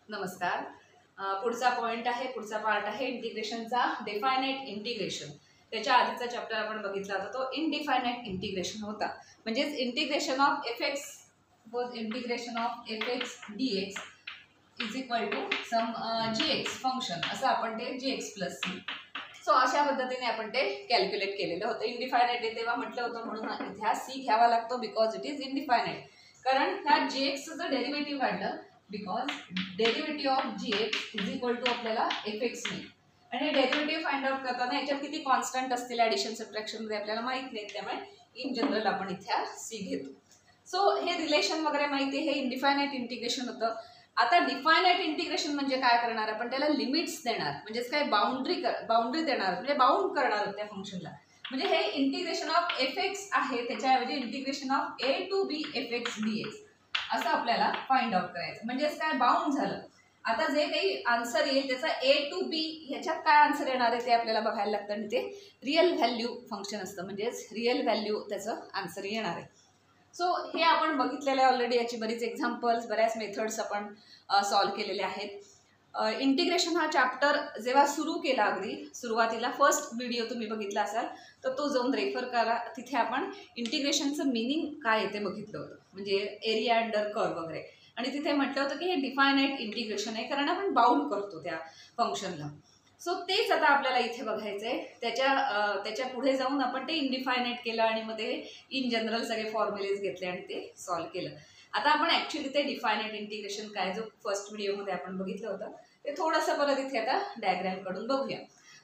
नमस्कार. पुढचा पॉइंट आहे, पुढचा पार्ट आहे इंटिग्रेशनचा, डिफायनाइट इंटिग्रेशन. त्याच्या आधीचा चॅप्टर आपण बघितला होता तो इनडिफायनाइट इंटिग्रेशन होता. म्हणजेच integration of F X dx is equal to some gx function, असं आपण ते gx प्लस सी. सो अशा पद्धतीने आपण ते कॅल्क्युलेट केलेलं होतं. इनडिफायनाइट आहे तेव्हा म्हटलं होतं म्हणून इथे हा सी घ्यावा लागतो बिकॉज इट इज इनडिफायनाइट. कारण ह्या gx जर डेरिव्हेटिव्ह काढलं because derivative of gx is equal to आपल्याला fx मिळेल. आणि हे डेरिव्हेटिव्ह फाइंड आउट करताना याच्यात किती कॉन्स्टंट असतील ॲडिशन सबट्रॅक्शन मध्ये आपल्याला माहित नाही, त्यामुळे इन जनरल आपण इथे सी घेतो. सो हे रिलेशन वगैरे माहिती आहे, हे इनडिफायनाइट इंटिग्रेशन होतं. आता डिफायनाइट इंटिग्रेशन म्हणजे काय करणार आपण, त्याला लिमिट्स देणार, म्हणजेच काय बाउंड्री देणार, म्हणजे बाउंड करणार त्या फंक्शनला. म्हणजे हे इंटिग्रेशन ऑफ fx आहे, त्याच्याऐवजी integration of a to b fx dx असं आपल्याला फाइंड आउट करायचं. म्हणजेच काय बाउंड झालं. आता जे काही आन्सर येईल त्याचा a to b ह्याच्यात काय आन्सर येणार आहे ते आपल्याला बघायला लागतं, आणि ते रिअल व्हॅल्यू फंक्शन असतं, म्हणजेच रिअल व्हॅल्यू त्याचं आन्सर येणार आहे. सो हे आपण बघितलेलं आहे ऑलरेडी. याची बरीच एक्झाम्पल्स, बऱ्याच मेथड्स आपण सॉल्व केलेले आहेत. इंटिग्रेशन हा चॅप्टर जेव्हा सुरू केला, अगदी सुरुवातीला फर्स्ट व्हिडिओ तुम्ही बघितला असाल तर तो जाऊन रेफर करा. तिथे आपण इंटिग्रेशनचं मिनिंग काय आहे ते बघितलं होतं, म्हणजे एरिया अंडर कर्व वगैरे. आणि तिथे म्हटलं होतं की हे डिफायनाइट इंटिग्रेशन आहे, कारण आपण बाउंड करतो त्या फंक्शनला. सो तेच आता आपल्याला इथे बघायचं आहे. त्याच्या पुढे जाऊन आपण ते इनडिफायनाइट केलं आणि मग ते इन जनरल सगळे फॉर्म्युलेज घेतले आणि ते सॉल्व केलं. आता आपण ॲक्च्युली ते डिफायनाइट इंटिग्रेशन काय, जो फर्स्ट व्हिडिओमध्ये आपण बघितलं होतं ते थोडंसं परत इथे आता डायग्रॅमकडून बघूया.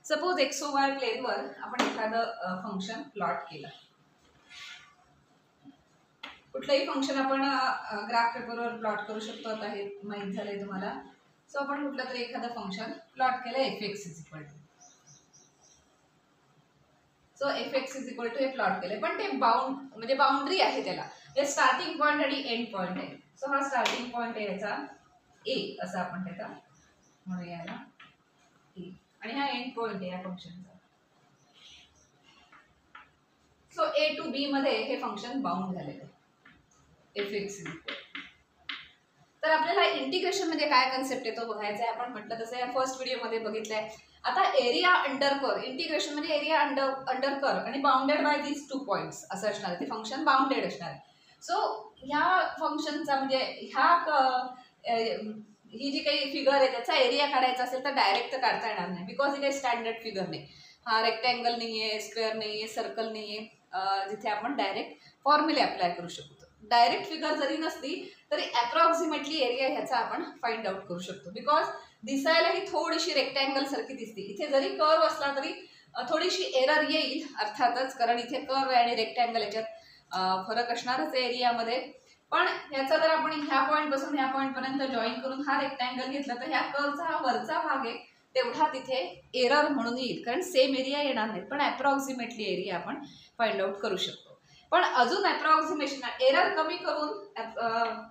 सपोज XY प्लेनवर आपण एखादं फंक्शन प्लॉट केलं. कुठलंही फंक्शन आपण ग्राफ पेपरवर प्लॉट करू शकतो, आता हे माहीत झालंय तुम्हाला. सो आपण कुठलं तरी एखादं फंक्शन प्लॉट केलं fx is equal to. So fx is equal to हे प्लॉट केलंय, पण ते म्हणजे बाउंड्री आहे त्याला. हे स्टार्टिंग पॉईंट आणि एंड पॉईंट आहे. सो हा स्टार्टिंग पॉईंट आहे याचा a, असं आपण त्याचा म्हणूया याला a, आणि हा एंड पॉईंट आहे या फंक्शनचा. सो a to b मध्ये हे फंक्शन बाउंड झालेलं आहे fx इज इक्वल. तर आपल्याला इंटिग्रेशन मध्ये काय कन्सेप्ट आहे तो बघायचा आहे. आपण म्हटलं तसं या फर्स्ट व्हिडिओमध्ये बघितलंय. आता एरिया अंडर कर्व, इंटिग्रेशन म्हणजे एरिया अंडर कर्व आणि बाउंडेड बाय दीज 2 पॉईंट्स असं असणार आहे. ते फंक्शन बाउंडेड असणार आहे. सो ह्या फंक्शनचा म्हणजे ही जी काही फिगर आहे त्याचा एरिया काढायचा असेल तर डायरेक्ट तर काढता येणार नाही, बिकॉज ही काही स्टँडर्ड फिगर नाही. हा रेक्टँगल नाही आहे, स्क्वेअर नाही आहे, सर्कल नाही आहे, जिथे आपण डायरेक्ट फॉर्म्युले अप्लाय करू शकतो. डायरेक्ट फिगर जरी नसली तरी अप्रॉक्सिमेटली एरिया ह्याचा आपण फाइंड आउट करू शकतो, बिकॉज दिसायला ही थोडीशी रेक्टँगल सारखी दिसते. इथे जरी कर्व असला तरी थोडीशी एरर येईल अर्थातच, कारण इथे कर्व आणि रेक्टँगल याच्यात फरक असणारच आहे एरियामध्ये. पण ह्याचा जर आपण ह्या पॉईंट पासून ह्या पॉईंट पर्यंत जॉईन करून हा रेक्टँगल घेतला तर ह्या कर्वचा हा वरचा भाग आहे तेवढा तिथे एरर म्हणून येईल, कारण सेम एरिया येणार नाही, पण अप्रॉक्सिमेटली एरिया आपण फाइंड आउट करू शकतो. पण अजून अप्रॉक्सिमेशन एरर कमी करून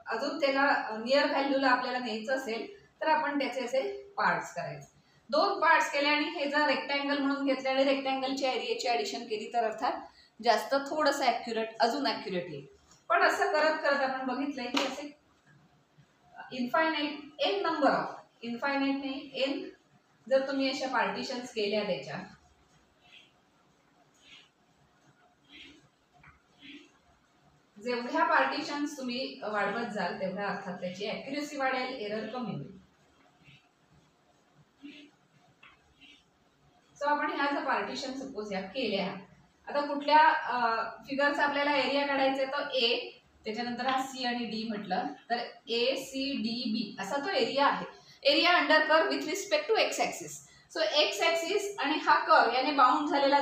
अजून त्याला नियर व्हॅल्यूला आपल्याला न्यायचं असेल तर आपण त्याचे असे पार्ट्स करायचे. 2 पार्ट्स केले आणि हे जर रेक्टँगल म्हणून घेतले आणि रेक्टँगलच्या एरियाची ॲडिशन केली तर अर्थात जास्त थोडंसं अजून ॲक्युरेट येईल. पण असं करत करत आपण बघितलंय की असे infinite N number of, infinite नाही एन, जर तुम्ही अशा पार्टिशन्स केल्या त्याच्या, जेवढ्या पार्टिशन्स तुम्ही वाढवत जाल तेवढ्या अर्थात त्याची ॲक्युरेसी वाढेल, एरर कमी होईल. सो आपण ह्या जर पार्टिशन सपोज या केल्या, आता कुठल्या फिगरचा आपल्याला एरिया काढायचा आहे तर ए, त्याच्यानंतर हा सी आणि डी म्हटलं तर ACDB असा तो एरिया आहे. Area under curve with respect to X axis. So X axis आणि हा कर्व याने बाउंड झालेला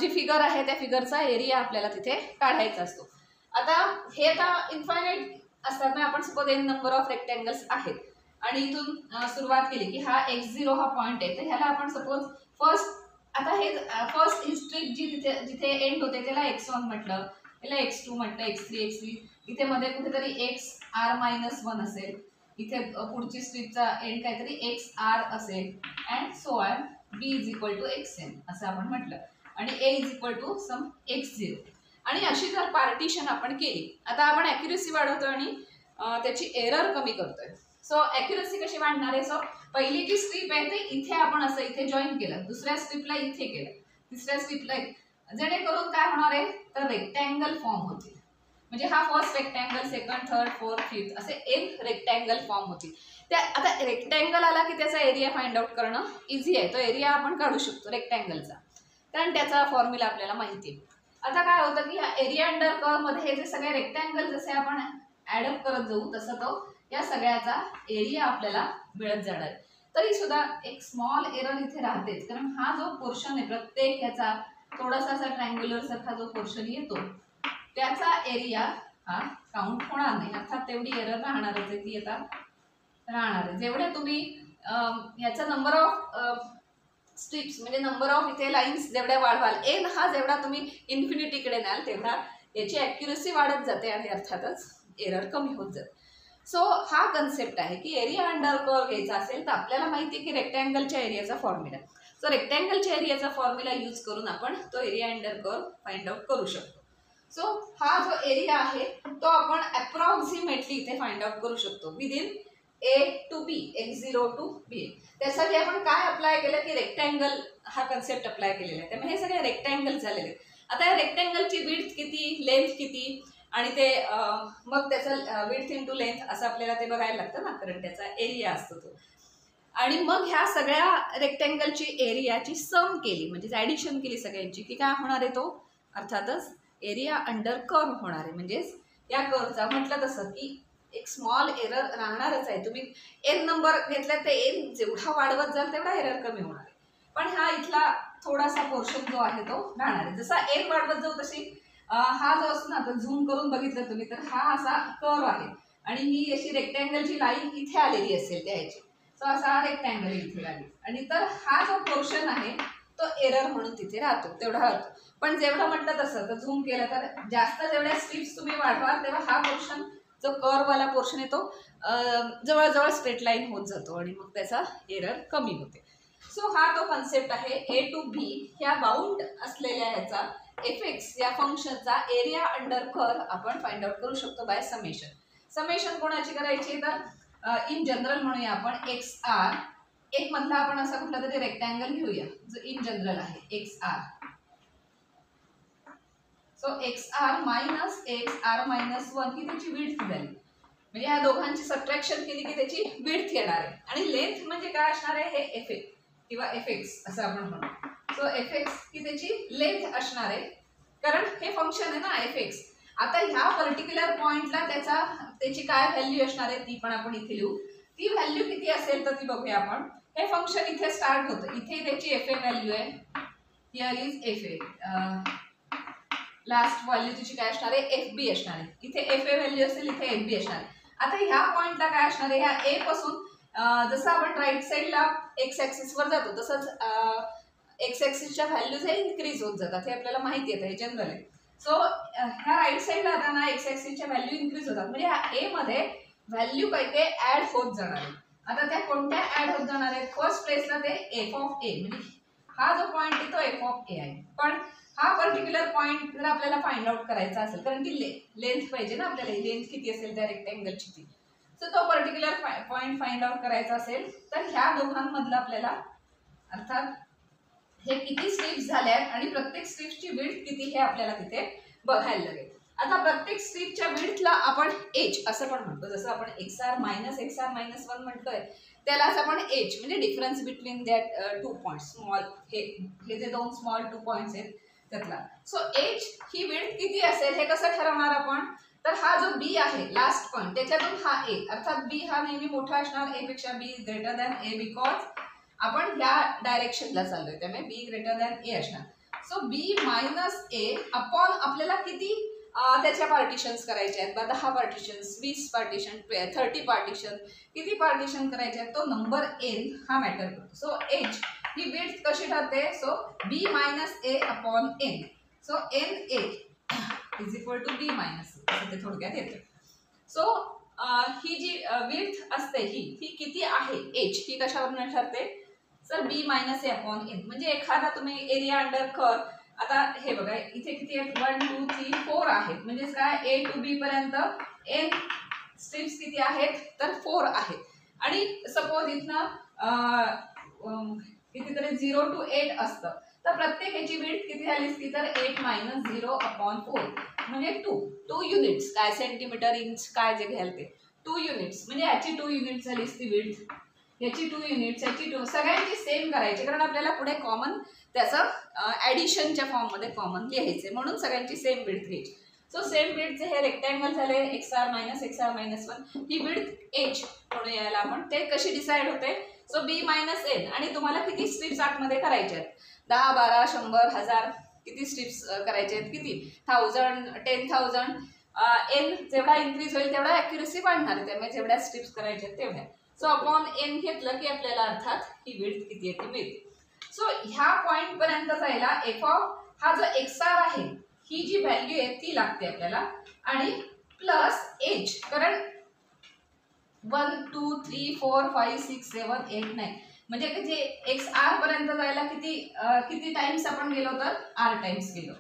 जी फिगर आहे त्या फिगरचा एरिया आपल्याला तिथे काढायचा असतो. आता हे आता इन्फायनाइट असतात ना, आपण suppose N number of rectangles आहेत आणि इथून सुरुवात केली की हा x0 हा पॉईंट आहे, तर ह्याला आपण सपोज आता हे फर्स्ट स्ट्रीप जी जिथे एंड होते त्याला x1 म्हटलं, त्याला x2 म्हटलं, x3 इथे मध्ये कुठेतरी xr-1 असेल, इथे पुढची स्ट्रीपचा एंड काहीतरी xr असेल, and so on. b is equal to xn असं आपण म्हटलं, आणि a is equal to some x0. आणि अशी जर पार्टिशन आपण केली, आता आपण ॲक्युरेसी वाढवतो आणि त्याची एरर कमी करतोय. सो ॲक्युरसी कशी वाढणार आहे? सो पहिली जी स्ट्रीप आहे ते इथे आपण असं इथे जॉईन केलं, दुसऱ्या स्ट्रीपला इथे केलं, तिसऱ्या स्ट्रीपला, जेणेकरून काय होणार आहे तर रेक्टँगल फॉर्म होतील. म्हणजे हा first rectangle, second, third, fourth, fifth असे एन रेक्टँगल फॉर्म होतील. त्या आता रेक्टँगल आला की त्याचा एरिया फाइंड आउट करणं इझी आहे. तो एरिया आपण काढू शकतो रेक्टँगलचा, कारण त्याचा फॉर्म्युला आपल्याला माहिती आहे. आता काय होतं की ह्या एरिया अंडर कर्व मध्ये हे जे सगळे रेक्टँगल जसे आपण ॲडअप करत जाऊ तसं तो या सगळ्याचा एरिया आपल्याला मिळत जाणार आहे. तरी सुद्धा एक स्मॉल एरर इथे राहतेच, कारण हा जो पोर्शन आहे प्रत्येक ह्याचा थोडासा असा ट्रायंग्युलर सारखा जो पोर्शन येतो त्याचा एरिया हा काउंट होणार नाही. अर्थात तेवढी एरर राहणारच आहे, ती आता राहणार आहे. जेवढे तुम्ही याचा नंबर ऑफ स्ट्रिप्स म्हणजे नंबर ऑफ इथे लाईन्स जेवढ्या वाढवाल, एन हा जेवढा तुम्ही इन्फिनिटीकडे न्याल तेवढा याची ॲक्युरसी वाढत जाते आणि अर्थातच एरर कमी होत जाते. सो हा कन्सेप्ट आहे की एरिया अंडर कर्व घ्यायचा असेल तर आपल्याला माहिती आहे की रेक्टँगलच्या एरियाचा फॉर्म्युला. सो रेक्टँगलच्या एरियाचा फॉर्म्युला यूज करून आपण तो area under curve find out करू शकतो. सो हा जो एरिया आहे तो आपण अप्रॉक्सिमेटली इथे फाइंड आउट करू शकतो within A to B, x0 to B. त्यासाठी आपण काय अप्लाय केलं की रेक्टँगल हा कन्सेप्ट अप्लाय केलेला आहे. त्यामुळे हे सगळे रेक्टँगल झालेले आहेत. आता या रेक्टँगलची विड्थ किती, लेंथ किती आणि ते मग त्याचं विड्थ इंटू लेंथ असं आपल्याला ते बघायला लागतं ना, कारण त्याचा एरिया असतो तो. आणि मग ह्या सगळ्या रेक्टँगलची एरियाची सम केली म्हणजे ॲडिशन केली सगळ्यांची की काय होणार आहे तो अर्थातच एरिया अंडर कर्व होणार आहे. म्हणजेच या कर्वचा म्हटलं तसं की एक स्मॉल एरर राहणारच आहे. तुम्ही एन नंबर घेतला ते एन जेवढा वाढवत जाल तेवढा एरर कमी होणार आहे. पण हा इथला थोडासा पोर्शन जो आहे तो राहणार आहे. जसा एन वाढवत जाऊ तशी हा जो असतो ना, तर झूम करून बघितलं तुम्ही तर हा असा कर्व आहे आणि ही अशी रेक्टँगलची लाईन इथे आलेली असेल त्या ह्याची. सो असा रेक्टँगल इथे आली आणि तर हा जो पोर्शन आहे तो एरर म्हणून तिथे राहतो, तेवढा राहतो. पण जेवढं म्हटलं तसं तर झूम केलं तर जास्त जेवढ्या स्ट्रिप्स तुम्ही वाढवाल तेव्हा हा पोर्शन जो कर्ववाला पोर्शन आहे तो जवळजवळ स्ट्रेट लाईन होत जातो आणि मग त्याचा एरर कमी होते. सो हा तो कन्सेप्ट आहे. A to B ह्या बाउंड असलेल्या ह्याचा fx या फंक्शनचा एरिया अंडर कर्व आपण फाइंड आउट करू शकतो बाय समेशन. समेशन कोणाची करायची तर इन जनरल म्हणूया आपण एक्स आर. एक मधला आपण असा कुठला तरी रेक्टँगल घेऊया जो इन जनरल आहे X R. So X R minus X R minus 1 ही त्याची विड्थ झाली. म्हणजे या दोघांची सबट्रॅक्शन केली की त्याची विड्थ येणार आहे आणि लेंथ म्हणजे काय असणार आहे हे एफ ए किंवा एफ एक्स असं आपण म्हणू. सो एफ एक्स ही त्याची लेंथ असणार आहे कारण हे फंक्शन आहे ना एफ एक्स. आता ह्या पर्टिक्युलर पॉइंटला त्याची काय व्हॅल्यू असणार आहे ती पण आपण इथे लिहू. ती व्हॅल्यू किती असेल तर ती बघूया आपण. हे फंक्शन इथे स्टार्ट होतं, इथे त्याची एफ ए व्हॅल्यू आहे, here is F A. Last value तिची काय असणार आहे एफ बी असणार आहे. इथे एफ ए व्हॅल्यू असेल, इथे एफ बी असणार आहे. आता ह्या पॉइंटला काय असणार आहे, ह्या ए पासून जसं आपण राईट साईडला एक्स ॲक्सिसवर जातो तसंच एक्स ॲक्सिसच्या व्हॅल्यूज हे इन्क्रीज होत जातात, हे आपल्याला माहिती आहे, हे जनरल आहे. सो ह्या राईट साईडला जाताना एक्स ॲक्सिसच्या व्हॅल्यू इन्क्रीज होतात म्हणजे ह्या ए मध्ये व्हॅल्यू काही काही ॲड होत जाणार आहे. आता त्या कोणत्या ॲड होत जाणार आहेत, फर्स्ट प्लेसला ते एफ ऑफ ए म्हणजे हा जो पॉईंट आहे तो एफ ऑफ ए आहे. पण हा पर्टिक्युलर पॉईंट जर आपल्याला फाइंड आउट करायचा असेल कारण ती लेंथ पाहिजे ना आपल्याला, लेंथ किती असेल त्या रेक्टँगलची ती. सो तो पर्टिक्युलर पॉईंट फाइंड आउट करायचा असेल तर ह्या दोघांमधलं आपल्याला अर्थात हे किती स्ट्रिप्स झाल्या आणि प्रत्येक स्ट्रिप्सची विड्थ किती हे आपल्याला तिथे बघायला लागेल. आता प्रत्येक स्ट्रिपच्या विड्थला आपण एच असं पण म्हणतो, जसं आपण एक्स आर मायनस 1 म्हटलोय त्यालाच आपण एच म्हणजे difference between that to points small, हे जे दोन स्मॉल 2 पॉईंट्स आहेत त्यातला. सो एच ही विड्थ किती असेल हे कसं ठरवणार आपण, तर हा जो बी आहे लास्ट पॉईंट त्याच्यातून हा ए, अर्थात बी हा नेहमी मोठा असणार ए पेक्षा, be greater than A because आपण ह्या डायरेक्शनला चाललोय त्यामुळे बी ग्रेटर दॅन ए असणार. So B minus A upon आपल्याला किती त्याच्या पार्टिशन्स करायचे आहेत, 10 पार्टिशन्स, 20 पार्टिशन, 30 पार्टिशन, किती पार्टिशन करायचे आहेत तो नंबर एन हा मॅटर करतो. सो एच ही विड्थ कशी ठरते, so B minus A upon N. So N A is equal to B minus ए असं ते थोडक्यात येतं. सो ही जी विड्थ असते ही किती आहे एच ही कशावरून ठरते, sir B minus A upon N. म्हणजे एखादा तुम्ही एरिया अंडर कर्व, आता हे बघा इथे किती आहेत 1 2 3 4 आहेत म्हणजे काय ए टू बी पर्यंत एन स्ट्रिप्स किती आहेत तर 4 आहेत. आणि सपोज इथनं कितीतरी 0 to 8 असतं तर प्रत्येक ह्याची विड्थ किती झाली असती तर 8 - 0/4 म्हणजे 2 युनिट्स. काय सेंटीमीटर इंच काय जे घ्याल ते 2 युनिट्स म्हणजे याची 2 युनिट्स झाली असती विड्थ, याची 2 युनिट्स, याची 2, सगळ्यांची सेम करायची कारण आपल्याला पुढे कॉमन त्याचं ॲडिशनच्या फॉर्ममध्ये कॉमन लिहायचे म्हणून सगळ्यांची सेम विड्थ घ्यायची. सो सेम विड्थचे हे रेक्टँगल झाले XR - XR - 1 ही विड्थ एच म्हणून यायला आपण ते कशी डिसाईड होते. सो B - N आणि तुम्हाला किती स्ट्रिप्स आतमध्ये करायच्या आहेत 10, 12, 100, 1000 किती स्ट्रिप्स करायचे आहेत किती 1000, 10,000 N जेवढा इन्क्रीज होईल तेवढा ॲक्युरेसी वाढणार आहे त्यामुळे जेवढ्या स्ट्रिप्स करायच्या आहेत तेवढ्या. सो अपॉन N घेतलं की आपल्याला अर्थात ही विड्थ किती आहे ती मिळते. सो ह्या पॉइंट पर्यंत जायला एफ ऑफ हा जो XR आहे ही जी व्हॅल्यू आहे ती लागते आपल्याला आणि प्लस एच कारण 1 2 3 4 5 6 7 8 9 म्हणजे जे XR पर्यंत जायला किती टाइम्स आपण गेलो तर R टाइम्स गेलो.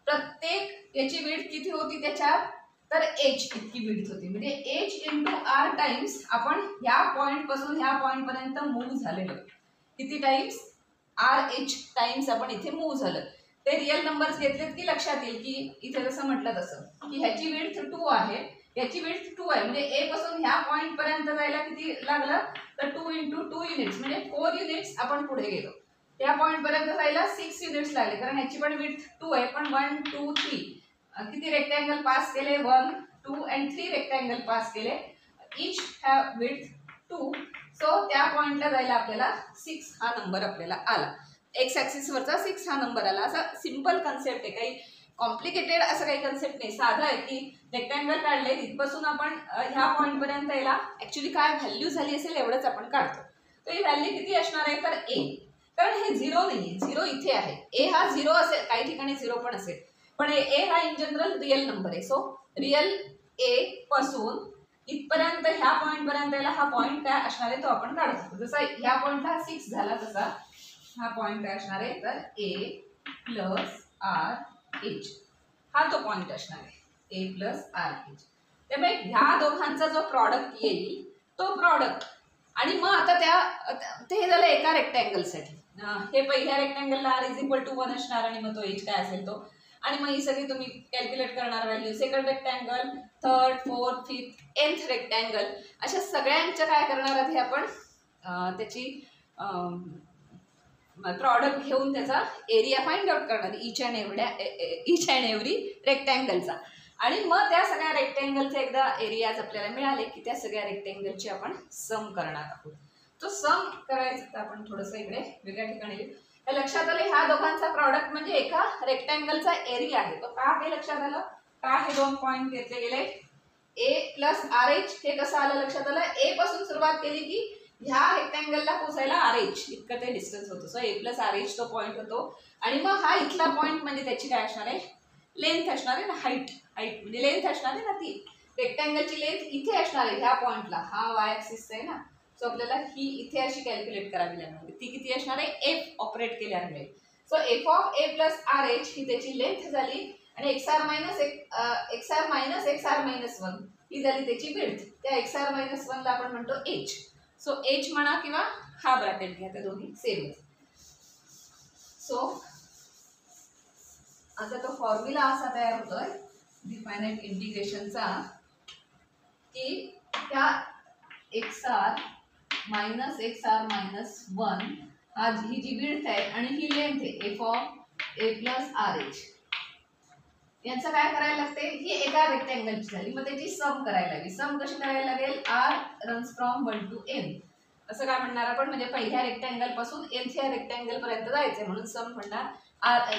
प्रत्येक याची विड्थ किती होती त्याच्यात तर एच इतकी विड्थ होती म्हणजे एच इंटू R टाइम्स आपण ह्या पॉइंट पासून ह्या पॉइंट पर्यंत मूव्ह झालेलो. किती टाइम्स RH टाइम्स आपण इथे मूव्ह झालं. ते रिअल नंबर्स घेतलेत की लक्षात येईल की इथे जसं म्हटलं तसं की ह्याची विड्थ 2 आहे याची विड्थ 2 आहे म्हणजे ए पासून ह्या पॉइंट पर्यंत जायला किती लागलं तर 2 × 2 युनिट्स म्हणजे 4 युनिट्स आपण पुढे गेलो. त्या पॉइंट पर्यंत जायला 6 युनिट्स लागले कारण ह्याची पण विड्थ 2 आहे पण 1 2 3 किती रेक्टँगल पास केले 1 2 and 3 रेक्टँगल पास केले इच हॅव विड्थ 2. सो त्या पॉइंटला जायला आपल्याला 6 हा नंबर आपल्याला आला. एक्स ॲक्सिस वरचा 6 हा नंबर आला. असा सिंपल कन्सेप्ट आहे काही कॉम्प्लिकेटेड असं काही कन्सेप्ट नाही साधा आहे की रेक्टँगल काढले तिथपासून आपण ह्या पॉइंट पर्यंत यायला ऍक्च्युली काय व्हॅल्यू झाली असेल एवढंच आपण काढतो. तर ही व्हॅल्यू किती असणार आहे तर ए कारण हे 0 नाहीये 0 इथे आहे ए हा 0 असेल काही ठिकाणी 0 पण असेल पण ए हा इन जनरल रिअल नंबर आहे. सो रिअल ए पासून इथपर्यंत ह्या पॉइंट पर्यंत यायला हा पॉइंट काय असणार आहे तो आपण काढतो. जसा ह्या पॉइंटला 6 झाला तसा हा पॉइंट काय असणार आहे तर ए प्लस आर एच हा तो पॉइंट असणार आहे ए प्लस आर एच. त्यामुळे ह्या दोघांचा जो प्रॉडक्ट येईल तो प्रॉडक्ट आणि मग आता ते झालं एका रेक्टँगलसाठी. हे पहिल्या रेक्टँगलला आर इज इक्वल टू 1 असणार आणि मग तो एच काय असेल तो आणि मग ही सगळी तुम्ही कॅल्क्युलेट करणार value second rectangle third fourth fifth nth rectangle अशा सगळ्यांच्या काय करणार आहोत हे आपण त्याची प्रॉडक्ट घेऊन त्याचा एरिया फाइंड आउट करणार इच अँड एव्हरी रेक्टँगलचा आणि मग त्या सगळ्या रेक्टँगलचे एकदा एरियाज आपल्याला मिळाले की त्या सगळ्या रेक्टँगलची आपण सम करणार आहोत. तो सम करायचं तर आपण थोडंसं इकडे वेगळ्या ठिकाणी लक्षात आलं ह्या दोघांचा प्रॉडक्ट म्हणजे एका रेक्टँगलचा एरिया आहे. तो का हे लक्षात आलं का हे दोन पॉइंट घेतले गेले ए प्लस आर एच हे कसं आलं लक्षात आलं ए पासून सुरुवात केली की ह्या रेक्टँगलला पोहोचायला आर एच इतकं ते डिस्टन्स होतं. सो ए प्लस आर एच तो पॉईंट होतो आणि मग हा इथला पॉईंट म्हणजे त्याची काय असणार आहे लेंथ असणार आहे ना हाईट म्हणजे लेंथ असणार आहे ना ती रेक्टँगलची लेंथ इथे असणार आहे ह्या पॉईंटला हा वाय ॲक्सिस आहे ना. सो आपल्याला ही इथे अशी कॅल्क्युलेट करावी लागणार ती किती असणार आहे एफ ऑपरेट केल्यामुळे. So F of A plus R H ही त्याची लेंथ झाली आणि XR - XR - 1 ही झाली त्याची विड्थ. त्या XR - 1 ला आपण म्हणतो एच. सो एच म्हणा किंवा हा ब्रॅकेट घ्या त्या दोन्ही सेम. सो आता तो फॉर्म्युला असा तयार होतोय डिफायनाइट इंटिग्रेशनचा की त्या XR - XR - 1 आज ही जी विड्थ आहे आणि ही लेंथ आहे F of A plus R H यांचं काय करायला लागते ही एका रेक्टँगलची झाली मग त्याची सम करायला लागेल. सम कशी करायला लागेल R runs from 1 to n असं काय म्हणणार आपण म्हणजे पहिल्या रेक्टँगल पासून nth्या रेक्टँगल पर्यंत जायचंय म्हणून सम म्हणणार.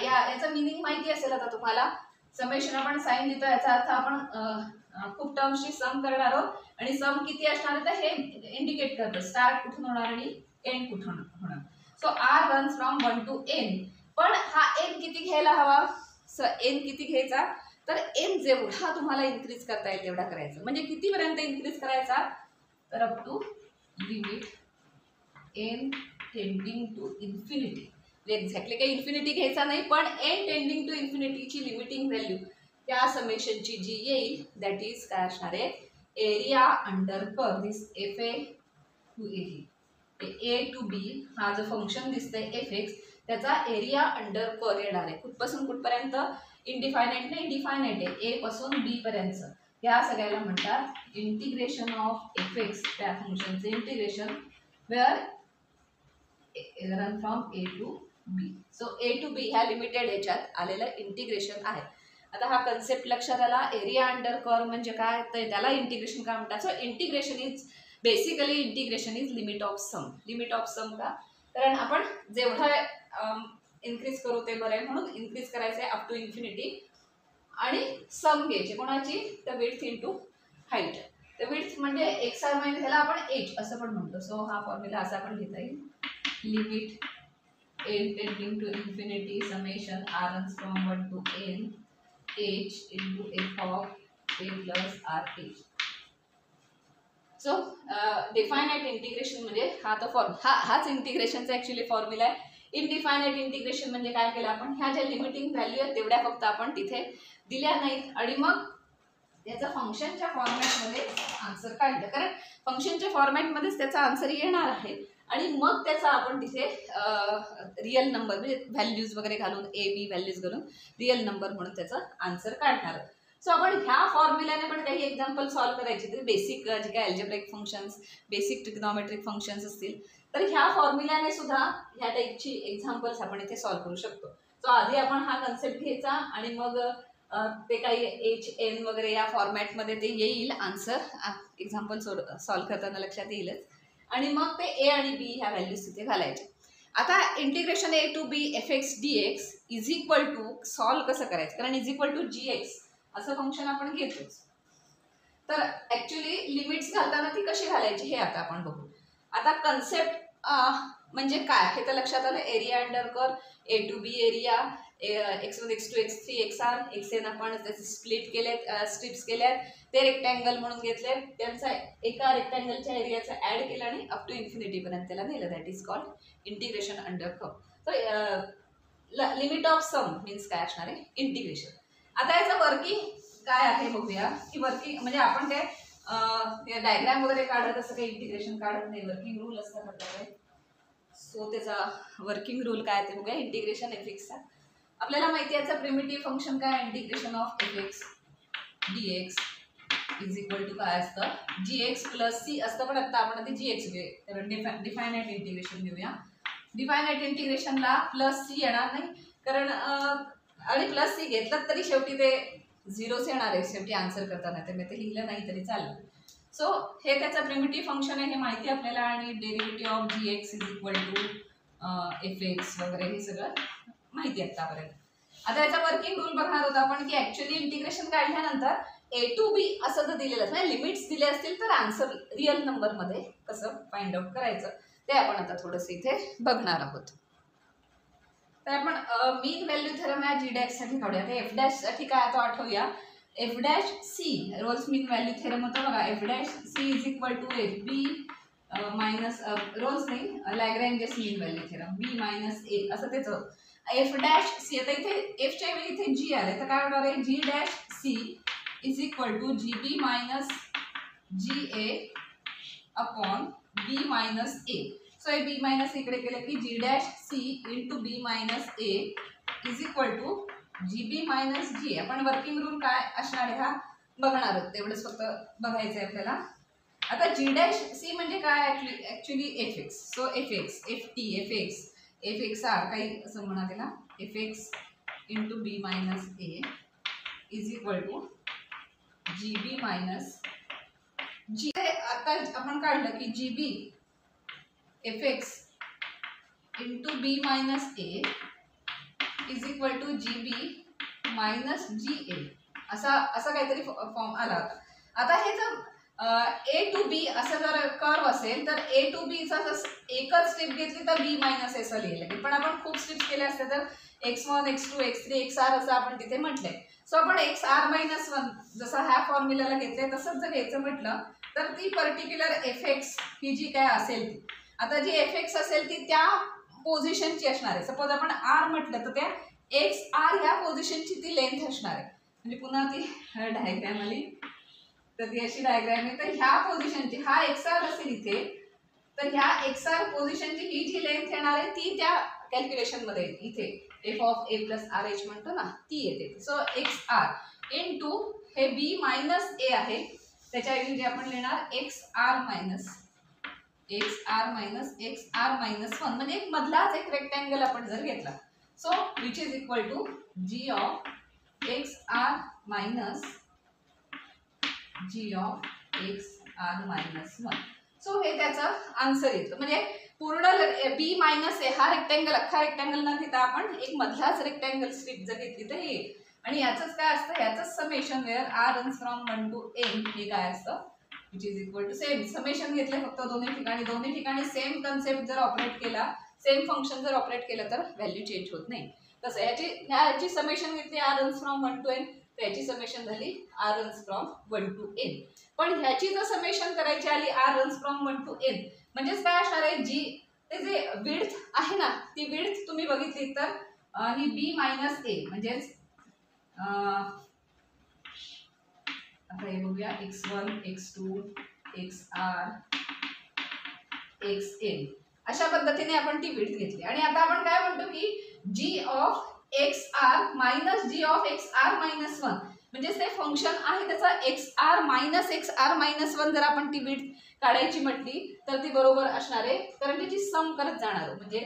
याचा मिनिंग माहिती असेल आता तुम्हाला समेशन आपण साइन देतो याचा अर्थ आपण खूप टर्म्सची सम करणार आहोत आणि सम किती असणार आहे तर हे इंडिकेट करतं स्टार्ट कुठून होणार आणि एंड कुठून होणार. So R runs from 1 to n पण हा n किती घ्यायला हवा एन किती घ्यायचा तर एन जेवढा तुम्हाला इन्क्रीज करता येईल तेवढा करायचा. म्हणजे कितीपर्यंत इन्क्रीज करायचा तर up to limit N tending to infinity. Exactly काही इन्फिनिटी घ्यायचा नाही पण एन टेंडिंग टू इन्फिनिटीची लिमिटिंग व्हॅल्यू त्या समेशनची जी येईल दॅट इज काय असणार आहे area under curve. This F A to A ही ए टू बी हा जो फंक्शन दिसतंय एफ एक्स त्याचा एरिया अंडर कर्व येणार आहे. कुठपासून कुठपर्यंत? इनडिफायनाइट नाही डिफायनाइट आहे, ए पासून बी पर्यंत. या सगळ्याला म्हणतात इंटिग्रेशन ऑफ एफ एक्स, त्या फंक्शनचे integration where run from A to B. So A to B ह्या लिमिटेड ह्याच्यात आलेलं इंटिग्रेशन आहे. आता हा कन्सेप्ट लक्षात आला. एरिया अंडर कर्व म्हणजे काय, तर त्याला इंटिग्रेशन काय म्हणतात. So integration is basically integration is limit of sum. Limit of sum का, कारण आपण जेवढं इन्क्रीज करू ते बरं आहे, म्हणून इन्क्रीज करायचं आहे अप टू इन्फिनिटी आणि सम घ्यायची कोणाची, द विड्थ इंटू हाईट. तर विड्थ म्हणजे एक्स आर मायनस, ह्याला आपण एच असं पण म्हणतो. सो हा फॉर्म्युला असा पण घेता येईल, limit n tending to infinity summation r runs from 1 to n h into f of a plus r h. So definite integration म्हणजे हा तो हाच इंटिग्रेशनचा ॲक्च्युली फॉर्म्युला आहे. इनडिफायनाइट इंटिग्रेशन म्हणजे काय केलं आपण, ह्या ज्या लिमिटिंग व्हॅल्यू आहेत तेवढ्या फक्त आपण तिथे दिल्या नाहीत आणि मग त्याचा फंक्शनच्या फॉर्मॅटमध्ये आन्सर काढलं, कारण फंक्शनच्या फॉर्मॅटमध्येच त्याचा आन्सर येणार आहे आणि मग त्याचा आपण तिथे रिअल नंबर म्हणजे व्हॅल्यूज वगैरे घालून ए बी व्हॅल्यूज घालून रिअल नंबर म्हणून त्याचा आन्सर काढणार. सो आपण ह्या फॉर्म्युल्याने पण काही एक्झाम्पल सॉल्व्ह करायचे, तर बेसिक जे काही algebraic functions, basic trigonometric functions असतील तर ह्या फॉर्म्युल्याने सुद्धा ह्या टाईपची एक्झाम्पल्स आपण इथे सॉल्व्ह करू शकतो. सो आधी आपण हा कन्सेप्ट घ्यायचा आणि मग ते काही एच एन वगैरे या फॉर्मॅटमध्ये ते येईल आन्सर, एक्झाम्पल सॉल्व्ह करताना लक्षात येईलच. आणि मग ते ए आणि बी ह्या व्हॅल्यूज तिथे घालायचे. आता integration a to B F x D x is equal to solve कसं करायचं, कारण is equal to g x असं फंक्शन आपण घेतोच. तर ॲक्च्युली लिमिट्स घालताना ती कशी घालायची हे आता आपण बघू. आता कन्सेप्ट म्हणजे काय हे तर लक्षात आलं. Area under curve, a to b area, x1 x2 x3 xr xn आपण त्याचे स्प्लिट केलेत, स्ट्रिप्स केल्यात, ते रेक्टँगल म्हणून घेतले, त्यांचा एका रेक्टँगलच्या एरियाचा ॲड केला आणि अप टू इन्फिनिटीपर्यंत त्याला नेलं. That is called integration under curve. तर लिमिट ऑफ सम मीन्स काय असणार आहे, इंटिग्रेशन. आता याचं वर्किंग काय आहे बघूया, की वर्किंग म्हणजे आपण काय डायग्राम वगैरे काढत असं काही इंटिग्रेशन काढत नाही, वर्किंग रूल असतात आपल्याकडे. सो त्याचा वर्किंग रूल काय ते बघूया. इंटिग्रेशन एफ एक्सचा आपल्याला माहिती आहे, याचं प्रिमिटिव्ह फंक्शन काय, integration of F x D x is equal to काय असतं, जी एक्स प्लस सी असतं. पण आता आपण आधी जी एक्स घेऊया, डिफायनाइट इंटिग्रेशन घेऊया. डिफायनाइट इंटिग्रेशनला प्लस सी येणार नाही, कारण आणि प्लस सी घेतलं तरी शेवटी ते झिरोच येणार आहे शेवटी आन्सर करताना, ते मी ते लिहिलं नाही तरी चालेल. सो हे त्याचं प्रिमिटिव्ह फंक्शन आहे, हे माहिती आपल्याला. आणि derivative of g x is equal to f x वगैरे हे सगळं माहिती आहे आतापर्यंत. आता याचा वर्किंग रूल बघणार होता आपण, की ॲक्च्युली इंटिग्रेशन काढल्यानंतर ए टू बी असं जर दिलेलं म्हणजे लिमिट्स दिले असतील तर आन्सर रिअल नंबरमध्ये कसं फाइंड आउट करायचं ते आपण आता थोडंसं इथे बघणार आहोत. तर आपण मीन व्हॅल्यू थेरम या जी डॅश साठी काढूया. ते एफ डॅश साठी काय तो आठवूया, f dash c Rolle's mean value theorem होतं बघा. F dash C is equal to f b minus Rolle's नाही Lagrange's mean value theorem b minus ए असं त्याचं एफ डॅश सी. आता इथे एफच्या वेळी इथे जी आले तर काय होणार आहे, G dash C is equal to G B minus G A upon B minus A. So A B minus इकडे केलं की G dash C into B minus A is equal to G B minus G. आपण working rule काय असणार आहे हा बघणार आहोत, तेवढंच फक्त बघायचं आहे आपल्याला. आता जी डॅश सी म्हणजे काय, actually F X. So F X F T F X F X R काही असं म्हणा त्याला, F X into B minus A is equal to G B minus G. आता आपण काढलं की G B F X into B minus A is equal to G B minus G A असा काहीतरी फॉर्म आला होता. आता हे जर ए टू बी असं जर कर्व असेल तर ए टू बीचा एकच स्टेप घेतली तर बी मायनस असं लिहिलं, पण आपण खूप स्टेप्स केले असते तर x1 x2 x3 xr असं आपण तिथे म्हटलंय. सो आपण xr मायनस 1 जसं ह्या फॉर्म्युलाला घेतलंय तसंच जर घ्यायचं म्हटलं तर ती पर्टिक्युलर एफ एक्स ही जी काय असेल ती, आता जी एफ एक्स असेल ती त्या पोझिशनची असणार आहे. सपोज आपण आर म्हटलं तर त्या एक्स आर ह्या पोझिशनची ती लेंथ असणार आहे. म्हणजे पुन्हा ती डायग्रॅम आली तर ती अशी डायग्रॅम आहे. तर ह्या पोझिशनची हा एक्स आर असेल इथे तर ह्या XR पोझिशनची ही जी लेंथ येणार आहे ती त्या कॅल्क्युलेशन मध्ये इथे f of a plus R h म्हणतो ना ती येते. सो XR इनटू हे b मायनस a आहे त्याच्या ऐवजी आपण लिहिणार XR मायनस XR-1 म्हणजे एक मधलाच एक रेक्टँगल आपण जर घेतला so which is equal to g of XR minus g of XR-1. So हे त्याचं आन्सर येतं. म्हणजे पूर्ण b मायनस a हा रेक्टँगल अख्खा रेक्टँगल न घेता आपण एक मधलाच रेक्टँगल स्ट्रिप जर घेतली तर हे आणि याचंच काय असतं याचंच summation where r runs from 1 to n हे काय असतं which is equal to same summation घेतले फक्त दोन्ही ठिकाणी सेम कन्सेप्ट जर ऑपरेट केला सेम फंक्शन जर ऑपरेट केलं तर व्हॅल्यू चेंज होत नाही. तसं ह्याची समेशन घेतली r runs from 1 to n त्याची समेशन झाली r runs from 1 to n. पण ह्याची जर समेशन करायची आली r runs from 1 to n म्हणजेच काय असणार आहे जी ते जे विड्थ आहे ना ती विड्थ तुम्ही बघितली तर ही b मायनस a म्हणजेच आता हे बघूया x1 x2 xr xn अशा पद्धतीने आपण ती विड्थ घेतली आणि आता आपण काय म्हणतो की g of xr minus g of XR-1 म्हणजे ते फंक्शन आहे त्याचा XR-1 जर आपण ती विड्थ काढायची म्हटली तर ती बरोबर असणार आहे कारण त्याची सम करत जाणार म्हणजे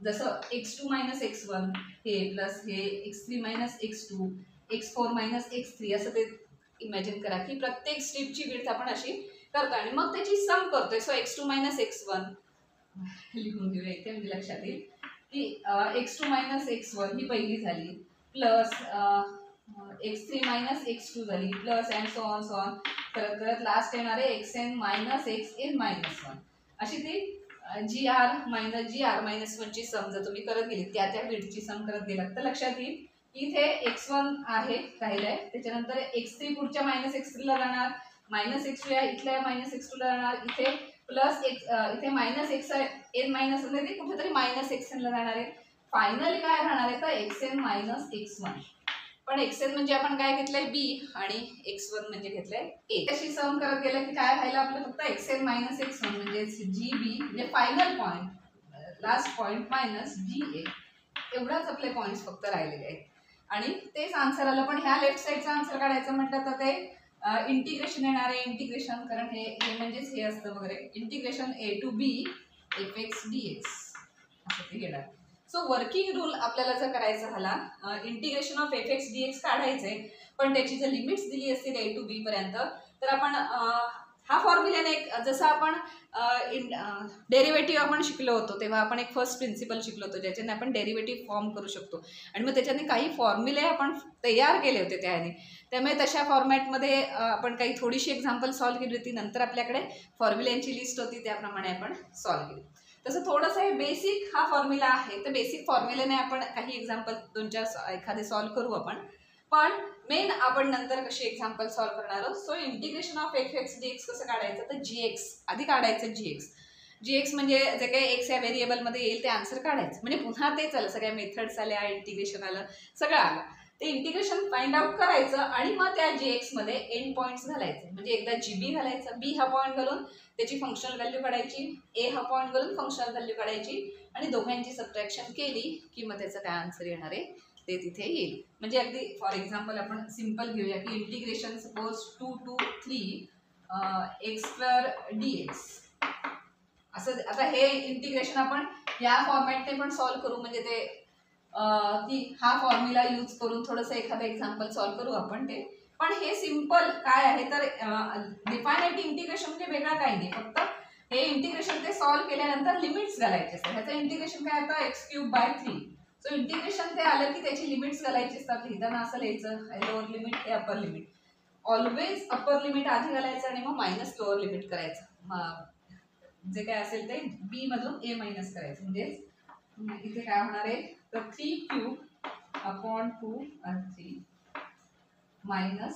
जसं x2 मायनस x1 हे प्लस हे x3 minus x2 x4 minus x3 असं ते इमॅजिन करा की प्रत्येक स्ट्रिपची विड्थ आपण अशी करतो आणि मग त्याची सम करतोय. सो x2 मायनस x1 लिहून घेऊया इथे म्हणजे लक्षात येईल की x2 मायनस x1 ही पहिली झाली प्लस x3 मायनस x2 झाली प्लस अँड सो ऑन करत करत लास्ट येणार आहे xn मायनस xn-1 अशी ती GR-1 ची सम जर तुम्ही करत गेली त्या विड्थची सम करत गेलात तर लक्षात येईल इथे x1 आहे राहिलंय त्याच्यानंतर x3 पुढच्या मायनस x3 ला जाणार मायनस x2 इथल्या मायनस x2 ला जाणार इथे प्लस इथे मायनस xn-1 म्हणजे कुठेतरी मायनस xn ला जाणार आहे. फायनली काय राहणार आहे तर xn-x1 पण xn म्हणजे आपण काय घेतलंय b आणि x1 म्हणजे घेतलंय a. अशी सम करत गेलं की काय राहिलं आपलं फक्त xn-x1 म्हणजे gb म्हणजे final point last point minus ga एवढाच आपले पॉइंट्स फक्त राहिलेले आहेत आणि तेच आन्सर आलं. पण ह्या लेफ्ट साईडचा आन्सर काढायचं म्हटलं तर ते इंटिग्रेशन येणार आहे इंटिग्रेशन कारण हे म्हणजेच हे असतं वगैरे integration a to b fx dx असं ते घेणार. सो वर्किंग रूल आपल्याला जर करायचा झाला इंटिग्रेशन ऑफ fx dx काढायचंय पण त्याची जर लिमिट्स दिली असतील a to b पर्यंत तर आपण हा फॉर्म्युल्याने जसं आपण डेरिव्हेटिव्ह आपण शिकलो होतो तेव्हा आपण एक फर्स्ट प्रिन्सिपल शिकलो होतो ज्याच्याने आपण डेरिव्हेटिव्ह फॉर्म करू शकतो आणि मग त्याच्याने काही फॉर्म्युले आपण तयार केले होते त्याने त्यामुळे तशा फॉर्मॅटमध्ये आपण काही थोडीशी एक्झाम्पल सॉल्व्ह केली होती नंतर आपल्याकडे फॉर्म्युल्यांची लिस्ट होती त्याप्रमाणे आपण सॉल्व्ह केली. तसं थोडंसं हे बेसिक हा फॉर्म्युला आहे तर बेसिक फॉर्म्युल्याने आपण काही एक्झाम्पल 2-4 एखादे सॉल्व्ह करू आपण पण मेन आपण नंतर कशी एक्झाम्पल सॉल्व्ह करणार आहोत. So integration of fx dx कसं काढायचं तर gx आधी काढायचं gx म्हणजे जे काही एक्स या व्हेरिएबलमध्ये येईल ते आन्सर काढायचं म्हणजे पुन्हा तेच आलं सगळ्या मेथड्स आल्या इंटिग्रेशन आलं सगळं आलं ते इंटिग्रेशन फाइंड आउट करायचं आणि मग त्या gx मध्ये एंड पॉईंट्स घालायचे म्हणजे एकदा gb घालायचं b हा पॉईंट घालून त्याची फंक्शनल व्हॅल्यू काढायची a हा पॉईंट घालून फंक्शनल व्हॅल्यू काढायची आणि दोघांची सबट्रॅक्शन केली की मग त्याचं काय आन्सर येणार आहे ते तिथे येईल. म्हणजे अगदी फॉर एक्झाम्पल आपण सिम्पल घेऊया की integration suppose 2 to 3 x² dx असं आता हे इंटिग्रेशन आपण या फॉर्मॅटने पण सॉल्व्ह करू म्हणजे ते की हा फॉर्म्युला यूज करून थोडंसं एखादं एक्झाम्पल सॉल्व्ह करू आपण ते पण हे सिम्पल काय आहे तर डिफायनाइट इंटिग्रेशन म्हणजे वेगळं काही नाही फक्त हे इंटिग्रेशन ते सॉल्व्ह केल्यानंतर लिमिट्स घालायचे असतात. ह्याचं इंटिग्रेशन काय आता x³ 3 सो इंटिग्रेशन ते आलं की त्याची लिमिट्स घालायची असतात लिहिताना असं लिहायचं लोअर लिमिट हे upper limit always upper limit आधी घालायचं आणि मग मायनस लोअर लिमिट करायचं जे काय असेल ते b मधून a मायनस करायचं म्हणजे इथे काय होणार आहे तर 3³ मायनस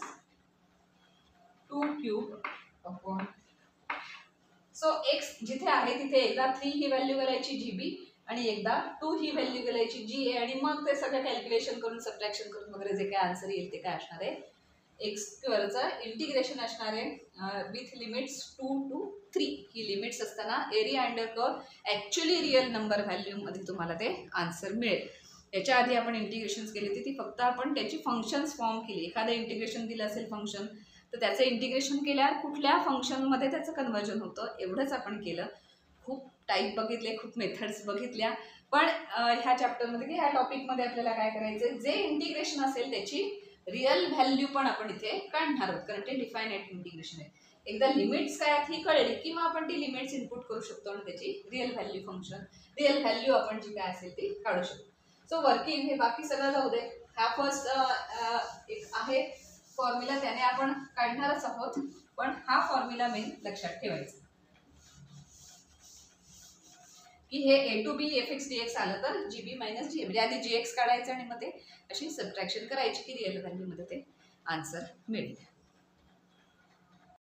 2³ सो x जिथे आहे तिथे एकदा 3 ही व्हॅल्यू घालायची gb आणि एकदा 2 ही व्हॅल्यू घालायची ga आणि मग ते सगळं कॅल्क्युलेशन करून सबट्रॅक्शन करून वगैरे जे काय आन्सर येईल ते काय असणार आहे एक्स स्क्वेअरचं इंटिग्रेशन असणार आहे विथ लिमिट्स 2 to 3. ही लिमिट्स असताना area under curve actually real number व्हॅल्यूमध्ये तुम्हाला ते आन्सर मिळेल. याच्या आधी आपण इंटिग्रेशन्स केली होती ती फक्त आपण त्याची फंक्शन्स फॉर्म केली. एखादं इंटिग्रेशन दिलं असेल फंक्शन तर त्याचं इंटिग्रेशन केल्यावर कुठल्या फंक्शनमध्ये त्याचं कन्वर्जन होतं एवढंच आपण केलं. खूप टाईप बघितले, खूप मेथड्स बघितल्या, पण ह्या चॅप्टरमध्ये की ह्या टॉपिकमध्ये आपल्याला काय करायचं, जे इंटिग्रेशन असेल त्याची रिअल व्हॅल्यू पण आपण इथे काढणार आहोत, कारण ते डिफायनाईट इंटिग्रेशन आहे. एकदा लिमिट्स काय आहेत ही कळली की मग आपण ती लिमिट्स इनपुट करू शकतो आणि त्याची real value function, real value आपण जी काय असेल ती काढू शकतो. सो वर्किंग हे बाकी सगळं जाऊ दे. हा फर्स्ट एक आहे फॉर्म्युला, त्याने आपण काढणारच आहोत, पण हा फॉर्म्युला मेन लक्षात ठेवायचा की हे A to B F x D X आलं तर जी बी मायनस जी ए, म्हणजे आधी जी एक्स काढायचं आणि मग ते अशी सबट्रॅक्शन करायची की रिअल व्हॅल्यूमध्ये ते आन्सर मिळेल.